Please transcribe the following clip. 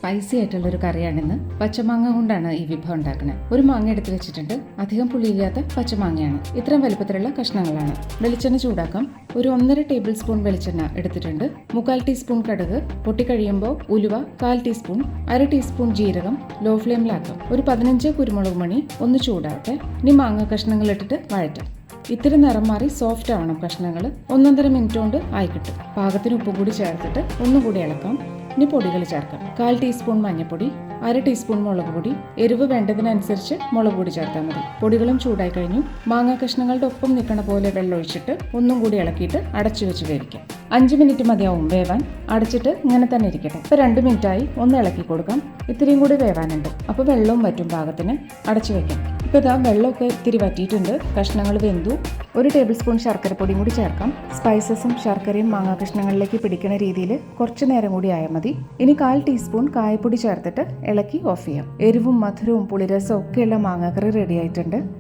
Spicy ആയിട്ടുള്ളൊരു കറിയാണിന്ന്. പച്ചമാങ്ങ കൊണ്ടാണ് ഈ വിഭവം ഉണ്ടാക്കുന്നത്. ഒരു മാങ്ങ എടുത്ത് വെച്ചിട്ടുണ്ട്. അധികം പുളിയില്ലാത്ത പച്ചമാങ്ങയാണ്. ഇത്രയും വലുപ്പത്തിലുള്ള കഷ്ണങ്ങളാണ്. വെളിച്ചെണ്ണ ചൂടാക്കാം. ഒരു 1.5 ടേബിൾ സ്പൂൺ വെളിച്ചെണ്ണ എടുത്തിട്ടുണ്ട്. 3/4 ടീസ്പൂൺ കടുക്, പൊട്ടിക്കഴിയുമ്പോൾ ഉലുവ 1/4 ടീസ്പൂൺ, 1/2 ടീസ്പൂൺ ജീരകം ലോ ഫ്ലെയിമിലാക്കാം. ഒരു 15 കുരുമുളക് മണി ഒന്ന് ചൂടാവട്ടെ. ഇനി മാങ്ങ കഷ്ണങ്ങൾ ഇട്ടിട്ട് വഴറ്റാം. ഇത്തിരി നിറം മാറി സോഫ്റ്റ് ആവണം കഷ്ണങ്ങൾ. 1.5 മിനിറ്റ് കൊണ്ട് ആയി കിട്ടും. പാകത്തിന് ഉപ്പും കൂടി ചേർത്തിട്ട് ഒന്നുകൂടി ഇളക്കാം. ഇനി പൊടികൾ ചേർക്കാം. 1/4 ടീസ്പൂൺ മഞ്ഞൾപ്പൊടി, 1/2 ടീസ്പൂൺ മുളക് പൊടി. എരിവ് വേണ്ടതിനനുസരിച്ച് മുളക് പൊടി ചേർത്താൽ മതി. പൊടികളും ചൂടായി കഴിഞ്ഞു. മാങ്ങാ കഷ്ണങ്ങളുടെ ഒപ്പം നിൽക്കണ പോലെ വെള്ളം ഒഴിച്ചിട്ട് ഒന്നും കൂടി ഇളക്കിയിട്ട് അടച്ചു വെച്ച് വേവിക്കാം. 5 മിനിറ്റ് മതിയാവും വേവാൻ. അടച്ചിട്ട് ഇങ്ങനെ തന്നെ ഇരിക്കട്ടെ. ഇപ്പോൾ 2 മിനിറ്റായി. ഒന്ന് ഇളക്കി കൊടുക്കാം. ഇത്തിരിയും കൂടി വേവാനുണ്ട്. അപ്പോൾ വെള്ളവും വറ്റും പാകത്തിന്. അടച്ചു വെക്കാം. ഇപ്പോൾ ഇതാ വെള്ളമൊക്കെ ഇത്തിരി വറ്റിയിട്ടുണ്ട്. കഷ്ണങ്ങൾ വെന്തു. 1 ടേബിൾ സ്പൂൺ ശർക്കരപ്പൊടിയും കൂടി ചേർക്കാം. സ്പൈസസും ശർക്കരയും മാങ്ങാ കഷ്ണങ്ങളിലേക്ക് പിടിക്കുന്ന രീതിയിൽ കുറച്ച് നേരം കൂടി ആയാൽ മതി. ഇനി 1/4 ടീസ്പൂൺ കായപ്പൊടി ചേർത്തിട്ട് ഇളക്കി ഓഫ് ചെയ്യാം. എരിവും മധുരവും പുളിരസവും ഒക്കെയുള്ള മാങ്ങാക്കറി റെഡി ആയിട്ടുണ്ട്.